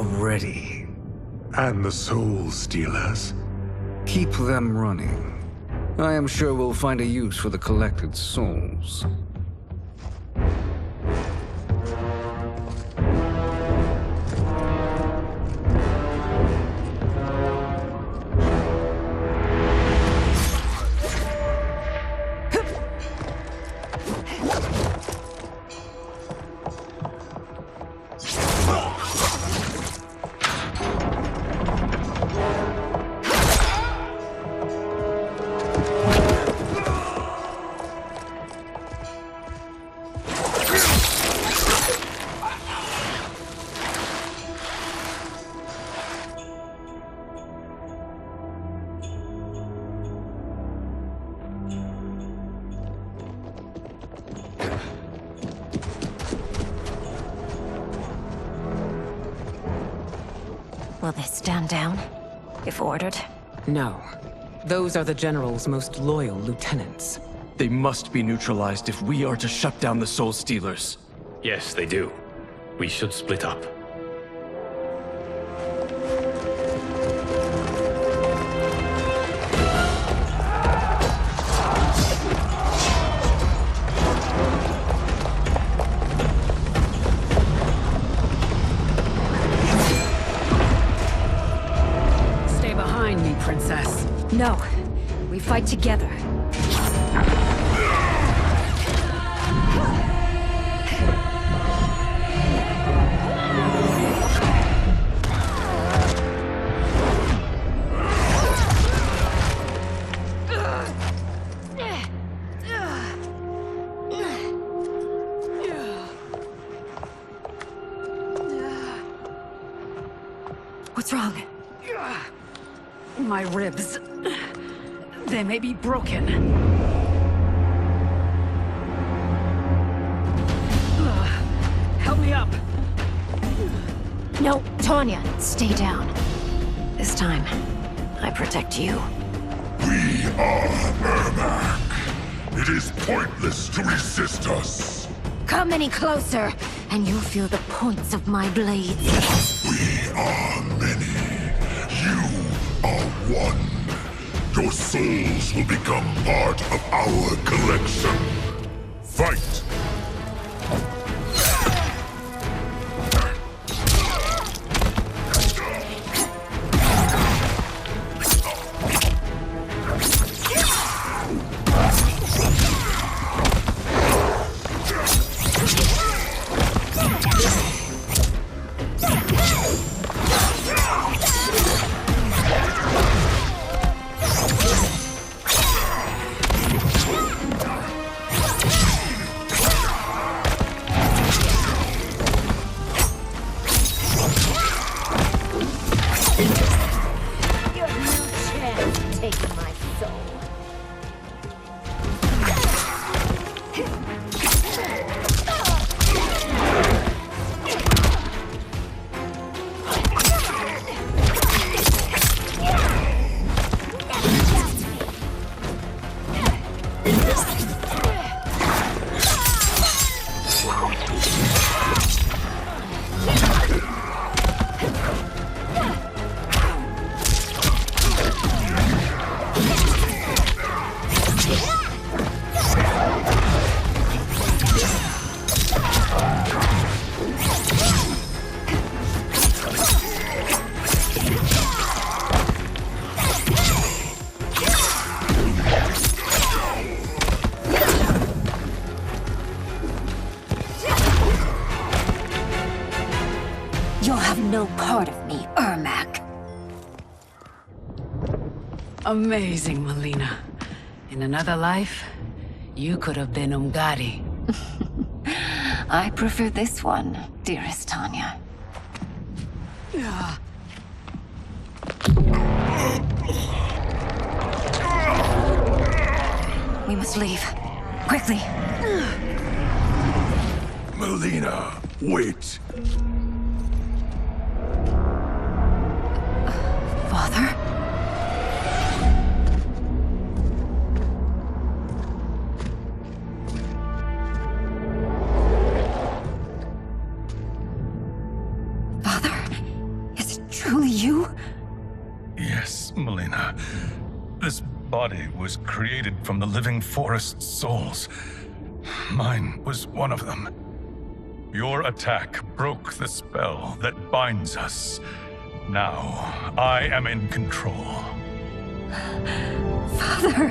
already. And the Soul Stealers? Keep them running. I am sure we'll find a use for the collected souls. Will they stand down, if ordered? No. Those are the General's most loyal lieutenants. They must be neutralized if we are to shut down the Soul Stealers. Yes, they do. We should split up. Stay behind me, Princess. No. We fight together. What's wrong? My ribs. They may be broken. Help me up. No, Tanya, stay down. This time, I protect you. We are Ermac. It is pointless to resist us. Come any closer, and you'll feel the points of my blades. We are many. You are one. Your souls will become part of our collection. Fight! You'll have no part of me, Ermac. Amazing, Mileena. In another life, you could have been Umgadi. I prefer this one, dearest Tanya. We must leave. Quickly. Mileena, wait. Father? Father? body was created from the living forest's souls. Mine was one of them. Your attack broke the spell that binds us. Now, I am in control. Father!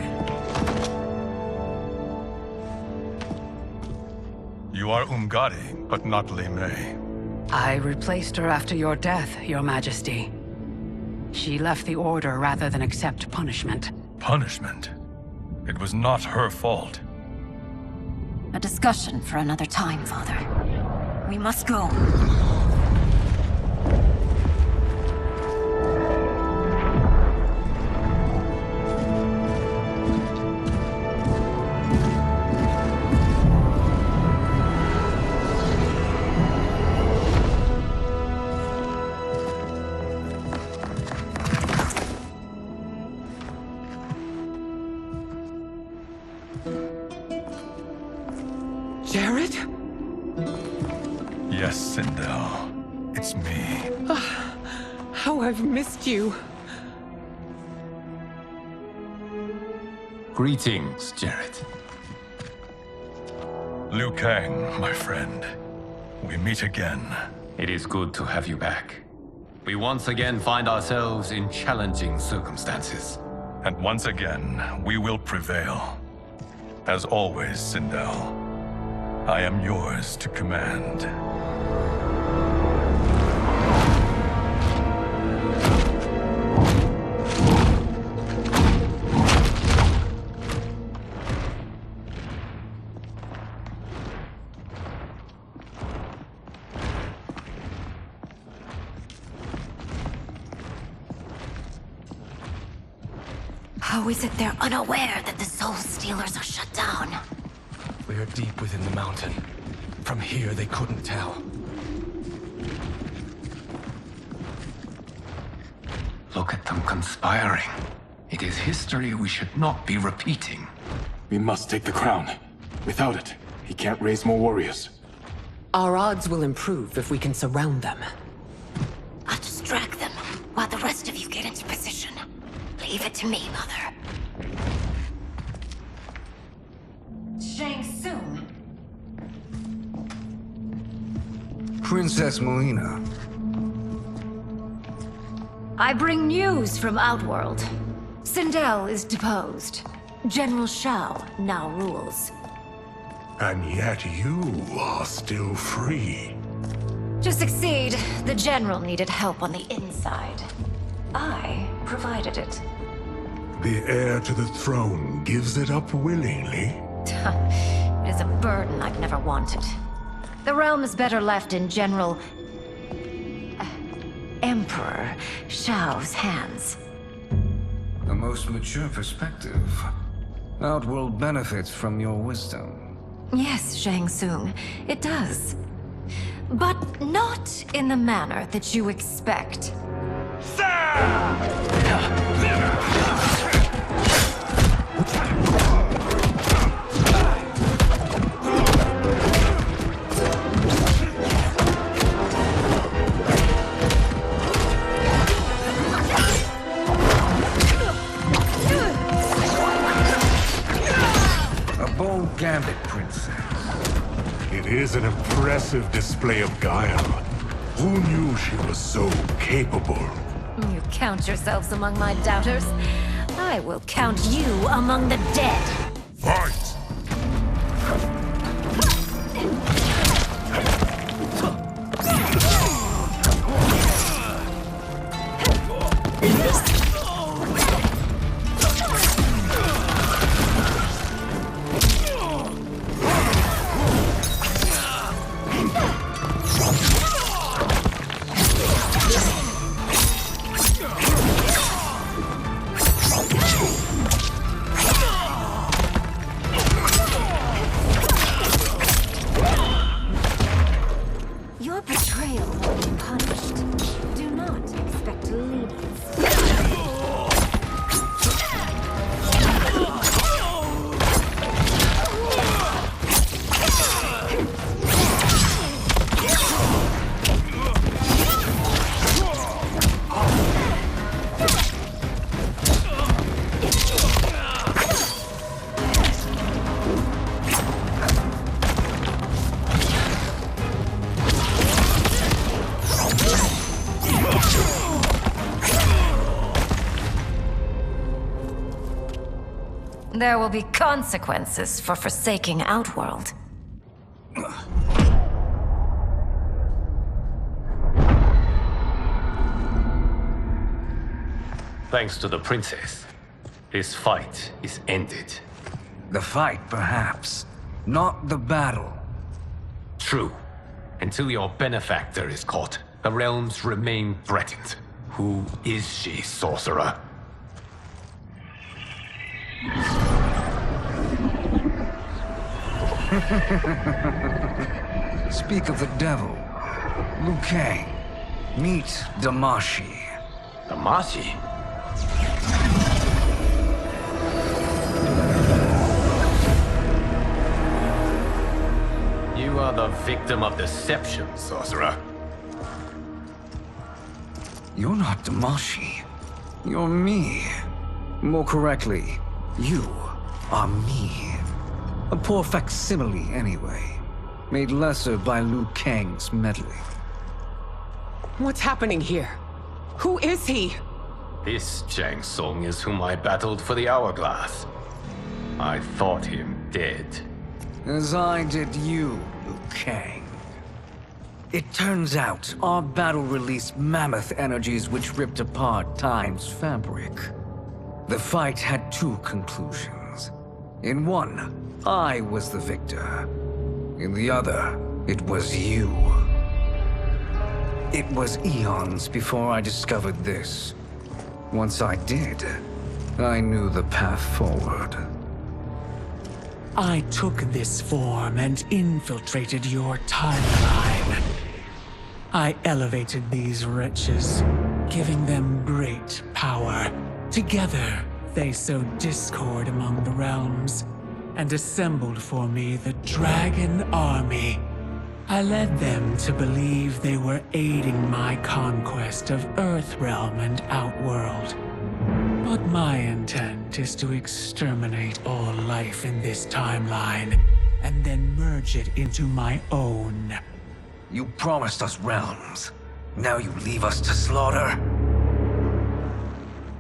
You are Umgadi, but not Li Mei. I replaced her after your death, Your Majesty. She left the Order rather than accept punishment. Punishment? It was not her fault. A discussion for another time, Father. We must go. Jared? Yes, Sindel. It's me. How I've missed you. Greetings, Jared. Liu Kang, my friend. We meet again. It is good to have you back. We once again find ourselves in challenging circumstances. And once again, we will prevail. As always, Sindel, I am yours to command. How is it they're unaware that the Soul Stealers are shut down? We are deep within the mountain. From here, they couldn't tell. Look at them conspiring. It is history we should not be repeating. We must take the crown. Without it, he can't raise more warriors. Our odds will improve if we can surround them. I'll distract them while the rest of you get into position. Leave it to me, Mother. Shang Tsung. Princess Mileena. I bring news from Outworld. Sindel is deposed. General Shao now rules. And yet you are still free. To succeed, the General needed help on the inside. I provided it. The heir to the throne gives it up willingly. It is a burden I've never wanted. The realm is better left in General... Emperor Shao's hands. A most mature perspective. Outworld benefits from your wisdom. Yes, Shang Tsung, it does. But not in the manner that you expect. A bold Gambit, Princess. It is an impressive display of guile. Who knew she was so capable? You count yourselves among my doubters. I will count you among the dead. Fight! There will be consequences for forsaking Outworld. Thanks to the princess, this fight is ended. The fight, perhaps. Not the battle. True. Until your benefactor is caught, the realms remain threatened. Who is she, sorcerer? Speak of the devil. Liu Kang. Meet Damashi. Damashi? You are the victim of deception, sorcerer. You're not Damashi. You're me. More correctly, you are me. A poor facsimile, anyway. Made lesser by Liu Kang's meddling. What's happening here? Who is he? This Shang Tsung is whom I battled for the Hourglass. I thought him dead. As I did you, Liu Kang. It turns out our battle released mammoth energies which ripped apart time's fabric. The fight had two conclusions. In one, I was the victor. In the other, it was you. It was eons before I discovered this. Once I did, I knew the path forward. I took this form and infiltrated your timeline. I elevated these wretches, giving them great power. Together, they sowed discord among the realms, and assembled for me the Dragon Army. I led them to believe they were aiding my conquest of Earthrealm and Outworld. But my intent is to exterminate all life in this timeline, and then merge it into my own. You promised us realms. Now you leave us to slaughter?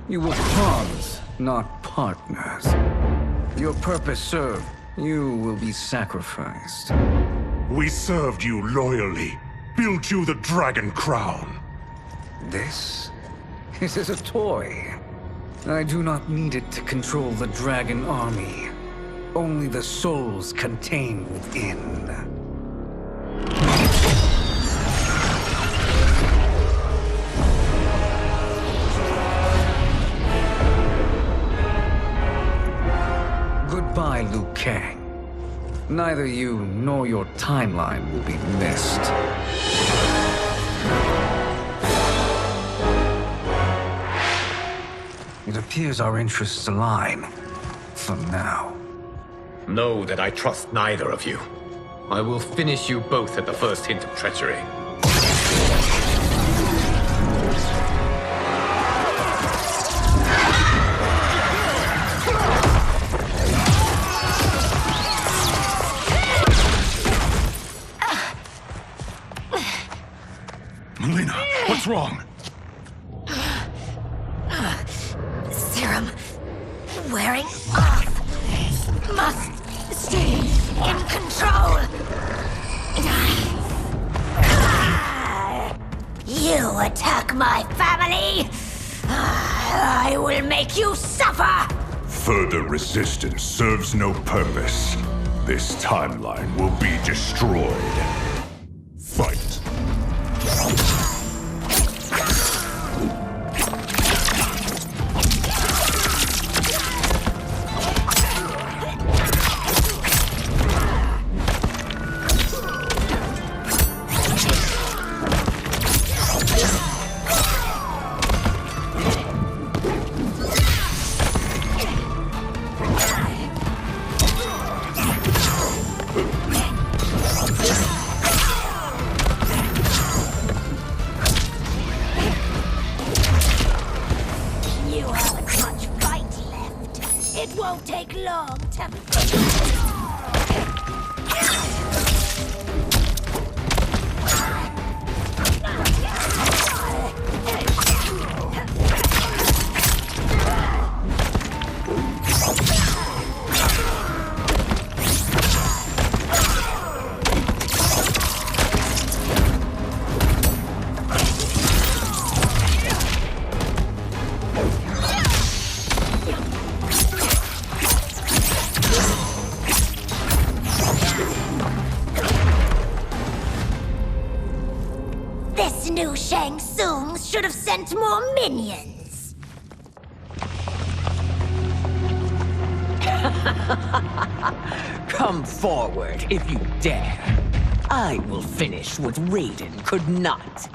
You were pawns, not partners. Your purpose served, you will be sacrificed. We served you loyally, built you the Dragon Crown. This? It is a toy. I do not need it to control the Dragon Army. Only the souls contained within. Goodbye, Liu Kang. Neither you nor your timeline will be missed. It appears our interests align. For now. Know that I trust neither of you. I will finish you both at the first hint of treachery. Mileena, what's wrong? Serum wearing off. Must stay in control. You attack my family. I will make you suffer. Further resistance serves no purpose. This timeline will be destroyed. Fight. new Shang Tsungs should have sent more minions. Come forward if you dare. I will finish what Raiden could not.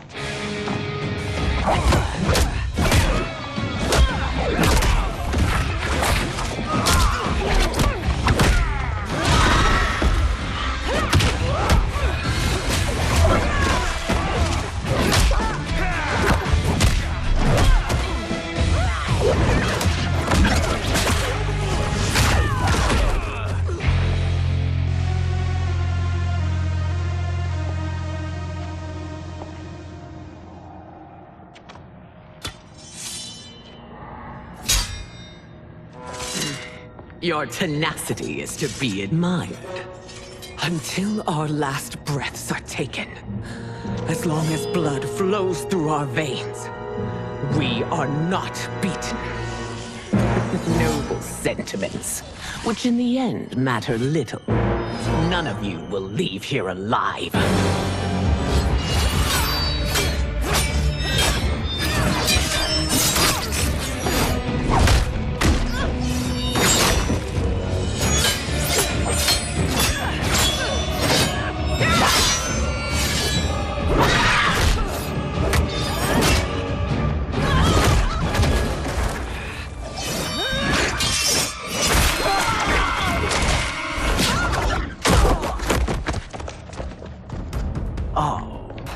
Your tenacity is to be admired. Until our last breaths are taken, as long as blood flows through our veins, we are not beaten. Noble sentiments, which in the end matter little. None of you will leave here alive.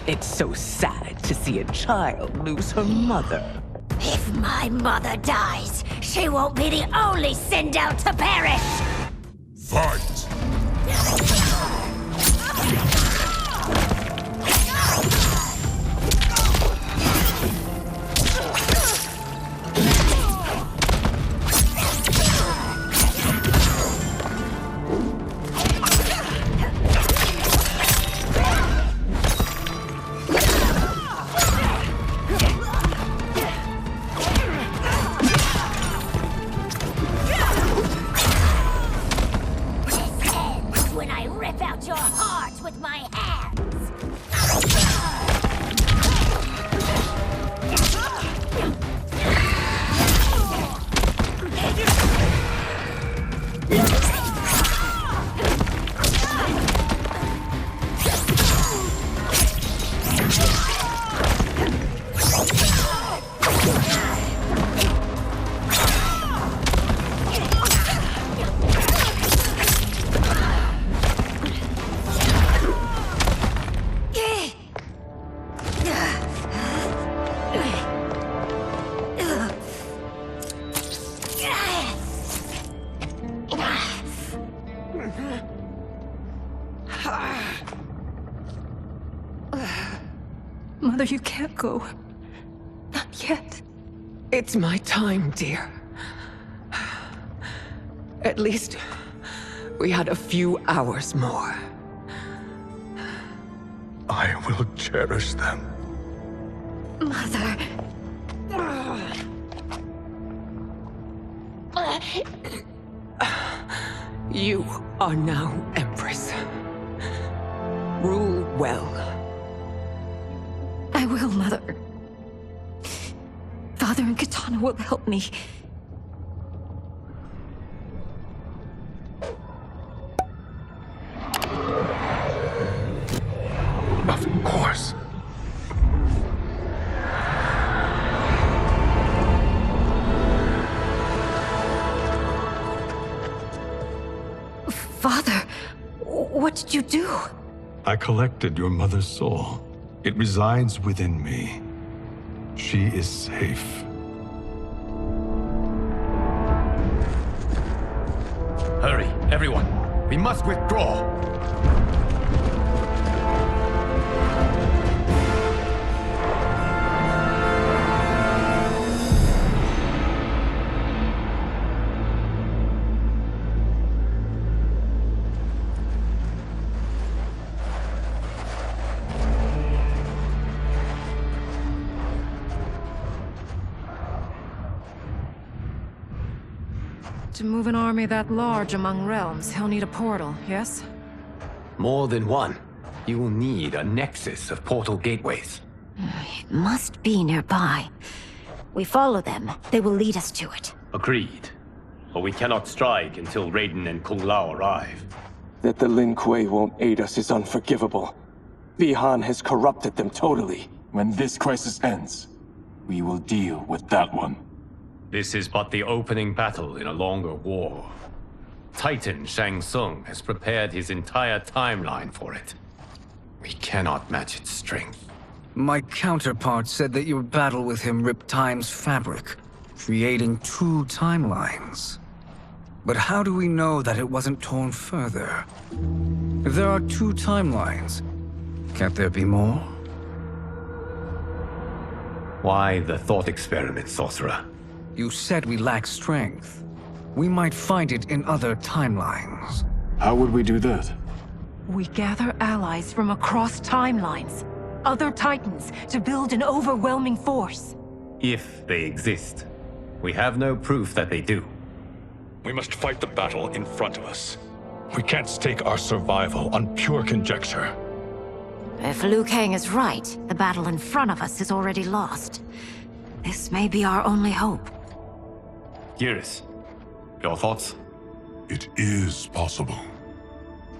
It's so sad to see a child lose her mother. If my mother dies, she won't be the only Sindel to perish! Fight! Mother, you can't go. Not yet. It's my time, dear. At least, we had a few hours more. I will cherish them. Mother... You are now Empress. Rule well. I will, Mother. Father and Katana will help me. Of course. Father, what did you do? I collected your mother's soul. It resides within me. She is safe. Hurry, everyone. We must withdraw. To move an army that large among realms, he'll need a portal, yes? More than one. You will need a nexus of portal gateways. It must be nearby. We follow them, they will lead us to it. Agreed. But we cannot strike until Raiden and Kung Lao arrive. That the Lin Kuei won't aid us is unforgivable. Bi-Han has corrupted them totally. When this crisis ends, we will deal with that one. This is but the opening battle in a longer war. Titan Shang Tsung has prepared his entire timeline for it. We cannot match its strength. My counterpart said that your battle with him ripped time's fabric, creating 2 timelines. But how do we know that it wasn't torn further? If there are 2 timelines, can't there be more? Why the thought experiment, Sorcerer? You said we lack strength. We might find it in other timelines. How would we do that? We gather allies from across timelines, other Titans, to build an overwhelming force. If they exist. We have no proof that they do. We must fight the battle in front of us. We can't stake our survival on pure conjecture. If Liu Kang is right, the battle in front of us is already lost. This may be our only hope. Geras, your thoughts? It is possible.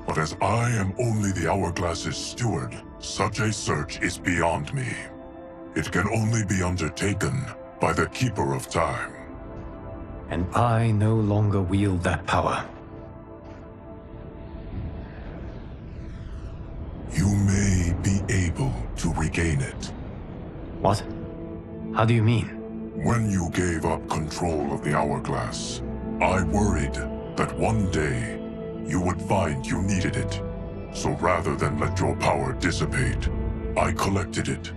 But as I am only the Hourglass's steward, such a search is beyond me. It can only be undertaken by the Keeper of Time. And I no longer wield that power. You may be able to regain it. What? How do you mean? When you gave up control of the Hourglass, I worried that one day you would find you needed it. So rather than let your power dissipate, I collected it.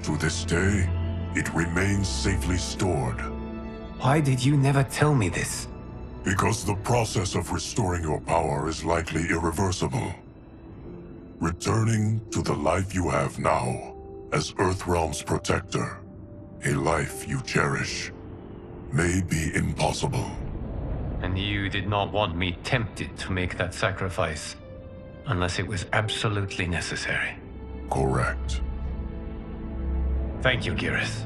To this day, it remains safely stored. Why did you never tell me this? Because the process of restoring your power is likely irreversible. Returning to the life you have now, as Earthrealm's protector, a life you cherish, may be impossible. And you did not want me tempted to make that sacrifice, unless it was absolutely necessary. Correct. Thank you, Geras.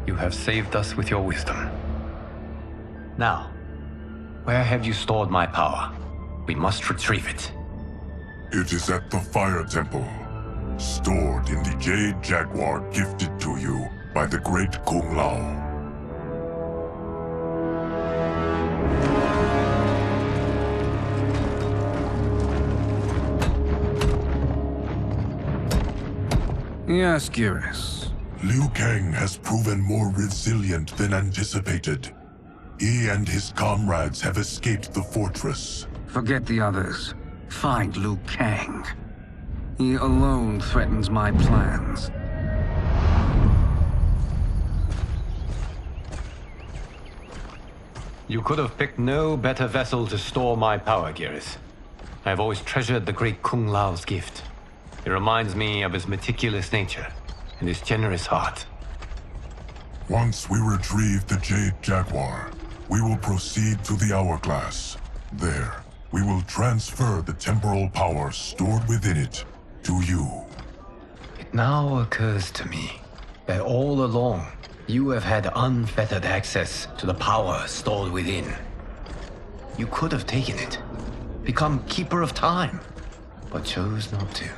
You have saved us with your wisdom. Now, where have you stored my power? We must retrieve it. It is at the Fire Temple, stored in the Jade Jaguar gifted to you by the great Kung Lao. Yes, Geras. Liu Kang has proven more resilient than anticipated. He and his comrades have escaped the fortress. Forget the others. Find Liu Kang. He alone threatens my plans. You could have picked no better vessel to store my power, Geras. I have always treasured the great Kung Lao's gift. It reminds me of his meticulous nature and his generous heart. Once we retrieve the Jade Jaguar, we will proceed to the Hourglass. There, we will transfer the temporal power stored within it to you. It now occurs to me that all along, you have had unfettered access to the power stored within. You could have taken it, become Keeper of Time, but chose not to.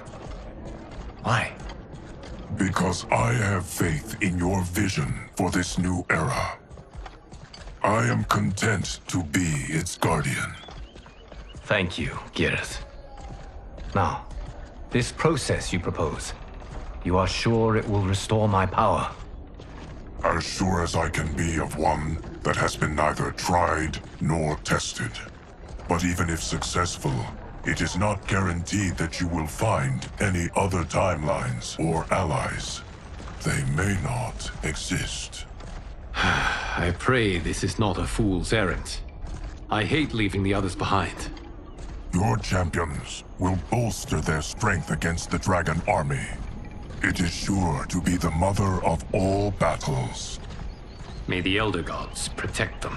Why? Because I have faith in your vision for this new era. I am content to be its guardian. Thank you, Geras. Now, this process you propose, you are sure it will restore my power? As sure as I can be of one that has been neither tried nor tested. But even if successful, it is not guaranteed that you will find any other timelines or allies. They may not exist. I pray this is not a fool's errand. I hate leaving the others behind. Your champions will bolster their strength against the Dragon Army. It is sure to be the mother of all battles. May the Elder Gods protect them.